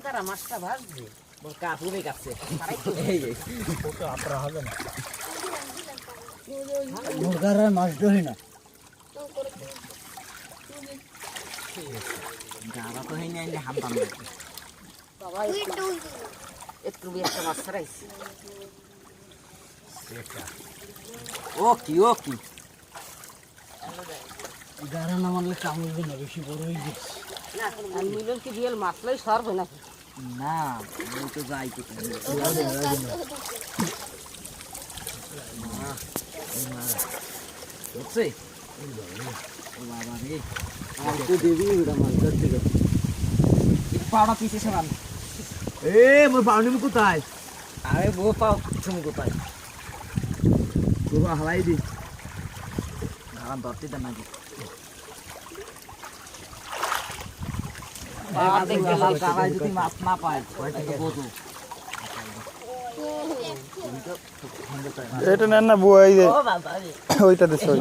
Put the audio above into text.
তারা মাছটা ভাজবে কাপুরে কাছে ওটা আপনারা হবে না মুরগারা মাছ ধরি না গাবা তো হয়নি আইলে হামতাম বাবা একটু একটা মাছ রাইছি ও কি গারা না মানলে কামড়বে না বেশি বড় হয়ে গেছে না আর মিলন কি বিয়েল মাছলাই সরবে নাকি না আমি তো যাই তো বুঝছে ও বাবা রে আর তো দেবি ওটা মাছ ধরতে গেছে পাওনা পিছে সমান এ মোর পাউনি কোথায় আরে বউ পাও তুমি কোথায় বাবা হালাই দি ধারান ধরতে দেন নাকি যদি মাছ না পায় এটা নেন না বুয়া এই যে ও বাবা রে ওইটা দিছে